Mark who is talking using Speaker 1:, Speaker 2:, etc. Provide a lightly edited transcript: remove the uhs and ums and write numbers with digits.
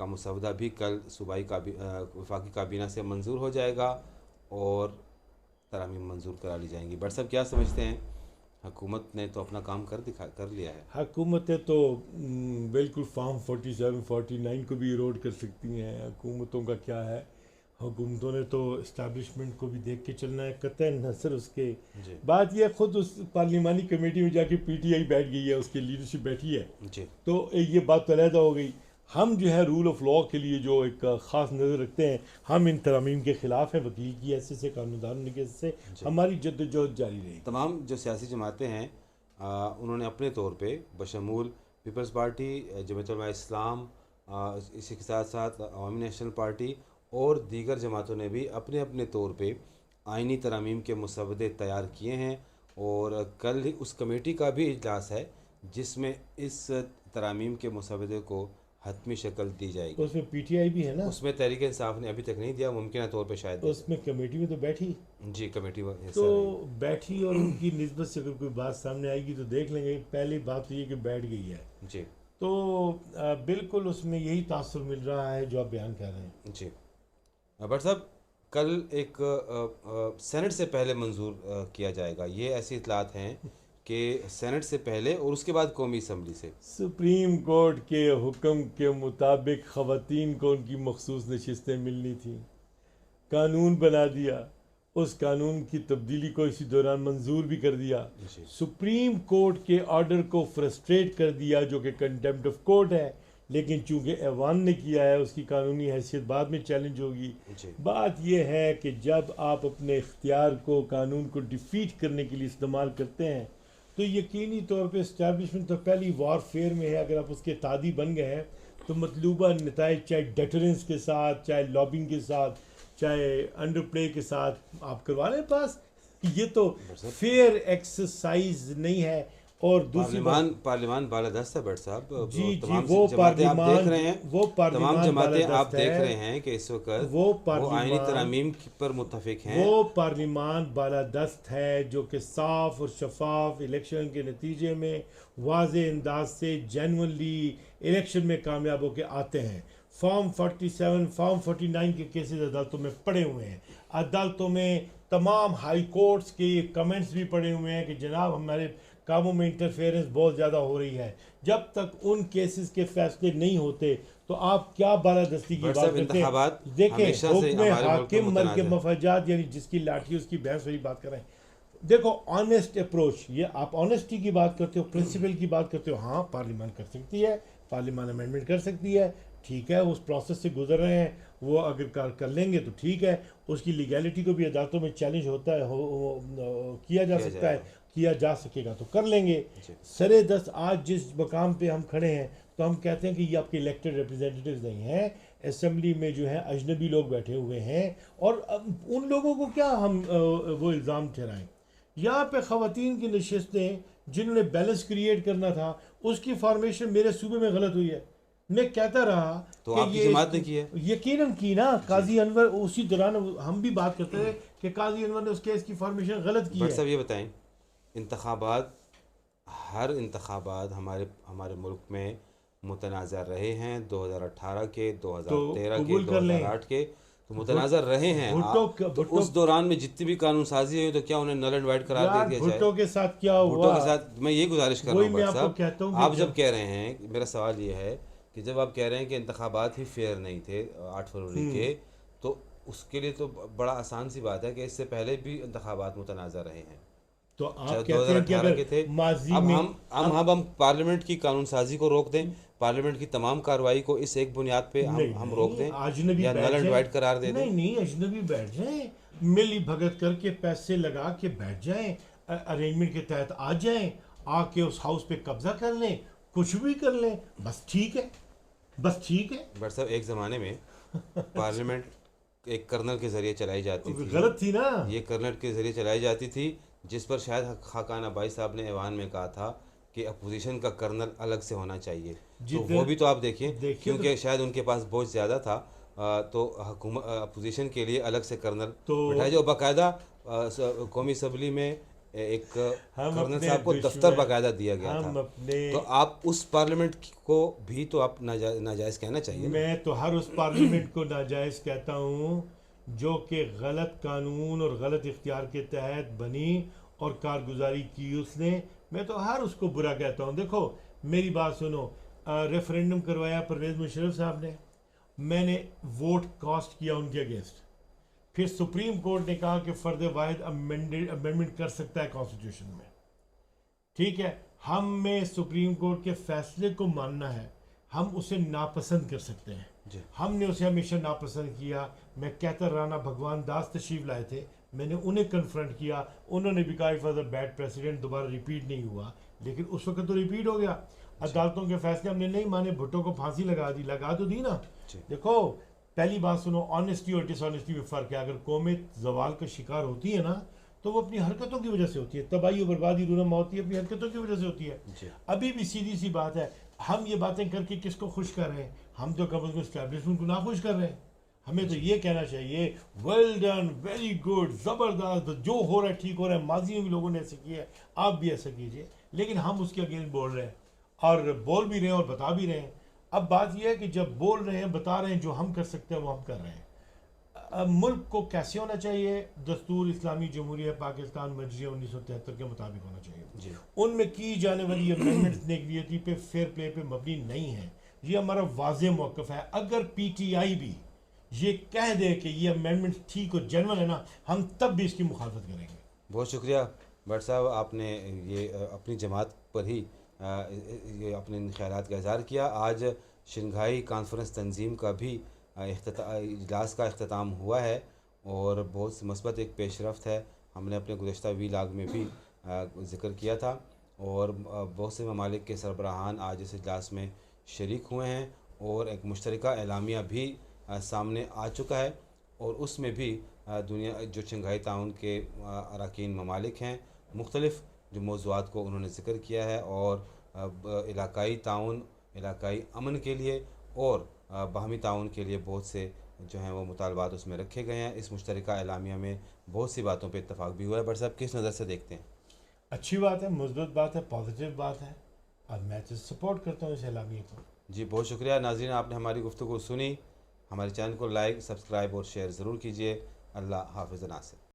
Speaker 1: کا مسودہ بھی کل صوبائی وفاقی کابینہ سے منظور ہو جائے گا اور ترامیم منظور کرا لی جائیں گی. بٹ صاحب کیا سمجھتے ہیں؟ حکومت نے تو اپنا کام کر لیا ہے.
Speaker 2: حکومتیں تو بالکل فارم 47 49 کو بھی ایروڈ کر سکتی ہیں. حکومتوں کا کیا ہے، حکومتوں نے تو اسٹیبلشمنٹ کو بھی دیکھ کے چلنا ہے، قطع نظر اس کے.
Speaker 1: جی
Speaker 2: بات یہ خود اس پارلیمانی کمیٹی میں جا کے پی ٹی آئی بیٹھ گئی ہے، اس کی لیڈرشپ بیٹھی ہے،
Speaker 1: جی
Speaker 2: تو یہ بات تو علیحدہ ہو گئی. ہم جو ہے رول آف لاء کے لیے جو ایک خاص نظر رکھتے ہیں، ہم ان ترامیم کے خلاف ہیں. وکیل کی حیثیت سے، قانون کی حیثیت سے ہماری جدوجہد جاری رہے گی.
Speaker 1: تمام جو سیاسی جماعتیں ہیں انہوں نے اپنے طور پہ بشمول پیپلز پارٹی، جمعیت علماء اسلام، اسی کے ساتھ ساتھ عوامی نیشنل پارٹی اور دیگر جماعتوں نے بھی اپنے اپنے طور پہ آئینی ترامیم کے مسودے تیار کیے ہیں. اور کل ہی اس کمیٹی کا بھی اجلاس ہے جس میں اس ترامیم کے مسودے کو حتمی شکل دی جائے گی.
Speaker 2: اس میں پی ٹی آئی بھی ہے نا،
Speaker 1: اس میں تحریک انصاف نے ابھی تک نہیں دیا، ممکنہ طور پہ شاید
Speaker 2: اس میں کمیٹی میں تو بیٹھی،
Speaker 1: جی کمیٹی
Speaker 2: تو بیٹھی اور ان کی نسبت سے اگر کوئی بات سامنے آئے گی تو دیکھ لیں گے. پہلی بات تو یہ کہ بیٹھ گئی ہے،
Speaker 1: جی
Speaker 2: تو بالکل اس میں یہی تاثر مل رہا ہے جو آپ بیان کر رہے ہیں.
Speaker 1: جی. بٹ صاحب کل ایک سینٹ سے پہلے منظور کیا جائے گا، یہ ایسی اطلاعات ہیں کہ سینٹ سے پہلے اور اس کے بعد قومی اسمبلی سے.
Speaker 2: سپریم کورٹ کے حکم کے مطابق خواتین کو ان کی مخصوص نشستیں ملنی تھیں، قانون بنا دیا، اس قانون کی تبدیلی کو اسی دوران منظور بھی کر دیا.
Speaker 1: جی
Speaker 2: سپریم کورٹ کے آرڈر کو فرسٹریٹ کر دیا جو کہ کنٹیمپٹ آف کورٹ ہے، لیکن چونکہ ایوان نے کیا ہے اس کی قانونی حیثیت بعد میں چیلنج ہوگی.
Speaker 1: جی
Speaker 2: بات یہ ہے کہ جب آپ اپنے اختیار کو قانون کو ڈیفیٹ کرنے کے لیے استعمال کرتے ہیں تو یقینی طور پہ اسٹیبلشمنٹ تو پہلی وار فیئر میں ہے. اگر آپ اس کے تعدی بن گئے ہیں تو مطلوبہ نتائج چاہے ڈیٹرنس کے ساتھ، چاہے لابنگ کے ساتھ، چاہے انڈر پلے کے ساتھ آپ کروا لیں پاس. یہ تو فیئر ایکسرسائز نہیں ہے. اور دوسری
Speaker 1: پارلیمان بالادست ہے بٹ صاحب.
Speaker 2: جی
Speaker 1: تمام
Speaker 2: وہ
Speaker 1: جماعتیں آپ دیکھ رہے ہیں،
Speaker 2: وہ
Speaker 1: تمام جماعتیں آپ دیکھ رہے
Speaker 2: ہیں
Speaker 1: ہیں کہ اس وقت
Speaker 2: وہ
Speaker 1: آئینی ترامیم پر متفق ہیں.
Speaker 2: وہ پارلیمان بالادست ہے جو کہ صاف اور شفاف الیکشن کے نتیجے میں واضح انداز سے جینونلی الیکشن میں کامیاب ہو کے آتے ہیں. فارم 47 فارم 49 کے کیسز عدالتوں میں پڑے ہوئے ہیں. عدالتوں میں تمام ہائی کورٹس کے یہ کمنٹس بھی پڑے ہوئے ہیں کہ جناب ہمارے کاموں میں انٹرفیئرنس بہت زیادہ ہو رہی ہے. جب تک ان کیسز کے فیصلے نہیں ہوتے تو آپ کیا بالادستی کی بات کرتے ہیں؟ دیکھیں حکم حاکم مرکب مفاجات، یعنی جس کی لاٹھی اس کی بھینس والی بات کر رہے ہیں. دیکھو آنیسٹ اپروچ، یہ آپ آنیسٹی کی بات کرتے ہو، پرنسپل کی بات کرتے ہو. ہاں پارلیمان کر سکتی ہے، پارلیمان امینڈمنٹ کر سکتی ہے، ٹھیک ہے، اس پروسیس سے گزر رہے ہیں، وہ اگر کر لیں گے تو ٹھیک ہے. اس کی لیگیلٹی کو بھی عدالتوں میں چیلنج ہوتا ہے، کیا جا سکتا ہے، کیا جا سکے گا تو کر لیں گے. سرے دست آج جس مقام پہ ہم کھڑے ہیں تو ہم کہتے ہیں کہ یہ آپ کے الیکٹڈ ریپرزینٹیوز نہیں ہیں. اسمبلی میں جو ہے اجنبی لوگ بیٹھے ہوئے ہیں، اور ان لوگوں کو کیا ہم وہ الزام ٹھہرائیں. یہاں پہ خواتین کی نشستیں جنہوں نے بیلنس کریٹ کرنا تھا، اس کی فارمیشن میرے صوبے میں غلط ہوئی ہے. میں کہتا رہا
Speaker 1: تو
Speaker 2: کہ
Speaker 1: آپ کی جماعت نے کی ہے،
Speaker 2: یقیناً کی نا. قاضی انور اسی دوران ہم بھی بات کرتے تھے کہ قاضی انور نے اس کیس کی فارمیشن غلط کی ہے.
Speaker 1: بٹ صاحب یہ بتائیں، ہر انتخابات ہمارے ملک میں متنازع رہے ہیں. 2018 کے، 2013 کے، 2008 کے تو متنازع رہے ہیں. تو اس دوران میں جتنی بھی قانون سازی ہوئی تو کیا انہیں نل اینڈ وائٹ قرار دے دیا جائے؟
Speaker 2: بھٹو کے ساتھ کیا ہوا؟
Speaker 1: بھٹو کے ساتھ میں یہ گزارش کر رہا ہوں بٹ صاحب، آپ جب کہہ رہے ہیں، میرا سوال یہ ہے کہ جب آپ کہہ رہے ہیں کہ انتخابات ہی فیئر نہیں تھے 8 فروری کے، تو اس کے لیے تو بڑا آسان سی بات ہے کہ اس سے پہلے بھی انتخابات متنازع رہے ہیں.
Speaker 2: تو آپ کہتے ہیں کہ اگر ماضی میں
Speaker 1: ہم پارلیمنٹ کی قانون سازی کو روک دیں، پارلیمنٹ کی تمام کارروائی کو اس ایک بنیاد پہ ہم روک دیں یا نل اینڈ وائٹ قرار دے دیں؟
Speaker 2: نہیں، اجنبی بیٹھ جائیں، ملی بھگت کر کے پیسے لگا کے بیٹھ جائیں، ارینجمنٹ کے تحت آ جائیں، آ کے اس ہاؤس پہ قبضہ کر لیں، کچھ بھی کر لیں، بس ٹھیک ہے.
Speaker 1: بٹ صاحب ایک زمانے میں پارلیمنٹ ایک کرنل کے ذریعے چلائی جاتی تھی،
Speaker 2: غلط تھی نا. یہ
Speaker 1: کرنل کے ذریعے چلائی جاتی تھی، جس پر شاید خاقان آبائی صاحب نے ایوان میں کہا تھا کہ اپوزیشن کا کرنل الگ سے ہونا چاہیے. تو وہ بھی تو آپ دیکھیں، کیونکہ شاید ان کے پاس بوجھ زیادہ تھا تو اپوزیشن کے لیے الگ سے کرنل بٹھائے جو باقاعدہ قومی اسمبلی میں ایک
Speaker 2: ہم
Speaker 1: گورنر
Speaker 2: اپنے
Speaker 1: صاحب کو دفتر باقاعدہ دیا گیا
Speaker 2: ہم
Speaker 1: تھا،
Speaker 2: اپنے
Speaker 1: تو آپ اس پارلیمنٹ کو بھی تو آپ ناجائز کہنا چاہیے نا؟
Speaker 2: میں تو ہر اس پارلیمنٹ کو ناجائز کہتا ہوں جو کہ غلط قانون اور غلط اختیار کے تحت بنی اور کارگزاری کی اس نے. میں تو ہر اس کو برا کہتا ہوں. دیکھو میری بات سنو، ریفرینڈم کروایا پرویز مشرف صاحب نے، میں نے ووٹ کاسٹ کیا ان کے اگینسٹ. پھر سپریم کورٹ نے کہا کہ فرد واحد امینڈمنٹ کر سکتا ہے کانسٹیٹیوشن میں. ٹھیک ہے، ہمیں سپریم کورٹ کے فیصلے کو ماننا ہے، ہم اسے ناپسند کر سکتے ہیں.
Speaker 1: جی
Speaker 2: ہم نے اسے ہمیشہ ناپسند کیا. میں کہتا رانا بھگوان داس تشریف لائے تھے، میں نے انہیں کنفرنٹ کیا، انہوں نے بھی کہا it was a bad precedent, دوبارہ ریپیٹ نہیں ہوا. لیکن اس وقت تو ریپیٹ ہو گیا. عدالتوں کے فیصلے ہم نے نہیں مانے، بھٹو کو پھانسی لگا تو دی نا.
Speaker 1: جی
Speaker 2: دیکھو پہلی بات سنو، آنیسٹی اور ڈس آنیسٹی میں فرق ہے. اگر قومیں زوال کا شکار ہوتی ہے نا تو وہ اپنی حرکتوں کی وجہ سے ہوتی ہے. تباہی و بربادی رونما ہوتی ہے اپنی حرکتوں کی وجہ سے ہوتی ہے.
Speaker 1: جی
Speaker 2: ابھی بھی سیدھی سی بات ہے، ہم یہ باتیں کر کے کس کو خوش کر رہے ہیں؟ ہم تو کم از کم اسٹیبلشمنٹ کو ناخوش کر رہے ہیں. ہمیں تو یہ کہنا چاہیے ویل ڈن، ویری گڈ، زبردست، جو ہو رہا ہے ٹھیک ہو رہا ہے. ماضی میں بھی لوگوں نے ایسے کیا ہے، آپ بھی ایسا کیجئے. لیکن ہم اس کے اگینسٹ بول رہے ہیں، اور بول بھی رہے ہیں اور بتا بھی رہے ہیں. اب بات یہ ہے کہ جب بول رہے ہیں، بتا رہے ہیں، جو ہم کر سکتے ہیں وہ ہم کر رہے ہیں. اب ملک کو کیسے ہونا چاہیے؟ دستور اسلامی جمہوریہ پاکستان مجریہ 1973 کے مطابق ہونا چاہیے.
Speaker 1: جی
Speaker 2: ان میں کی جانے والی امینڈمنٹس نیگلیٹی پہ، فیئر پلے پہ مبنی نہیں ہے. یہ ہمارا واضح موقف ہے. اگر پی ٹی آئی بھی یہ کہہ دے کہ یہ امینڈمنٹ ٹھیک اور جنون ہے نا، ہم تب بھی اس کی مخالفت کریں گے.
Speaker 1: بہت شکریہ بٹ صاحب، آپ نے یہ اپنی جماعت پر ہی یہ اپنے خیالات کا اظہار کیا. آج شنگھائی کانفرنس تنظیم کا بھی اجلاس کا اختتام ہوا ہے اور بہت سی مثبت ایک پیش رفت ہے. ہم نے اپنے گزشتہ ویلاگ میں بھی ذکر کیا تھا، اور بہت سے ممالک کے سربراہان آج اس اجلاس میں شریک ہوئے ہیں، اور ایک مشترکہ اعلامیہ بھی سامنے آ چکا ہے. اور اس میں بھی دنیا جو شنگھائی تعاون کے اراکین ممالک ہیں، مختلف جو موضوعات کو انہوں نے ذکر کیا ہے، اور علاقائی تعاون، علاقائی امن کے لیے اور باہمی تعاون کے لیے بہت سے جو ہیں وہ مطالبات اس میں رکھے گئے ہیں. اس مشترکہ اعلامیہ میں بہت سی باتوں پہ اتفاق بھی ہوا ہے. بٹ صاحب کس نظر سے دیکھتے ہیں؟
Speaker 2: اچھی بات ہے، مثبت بات ہے، پازیٹیو بات ہے، اور میں تو سپورٹ کرتا ہوں اس اعلامیے کو.
Speaker 1: جی بہت شکریہ ناظرین، آپ نے ہماری گفتگو سنی. ہمارے چینل کو لائک، سبسکرائب اور شیئر ضرور کیجیے. اللہ حافظ ناصر.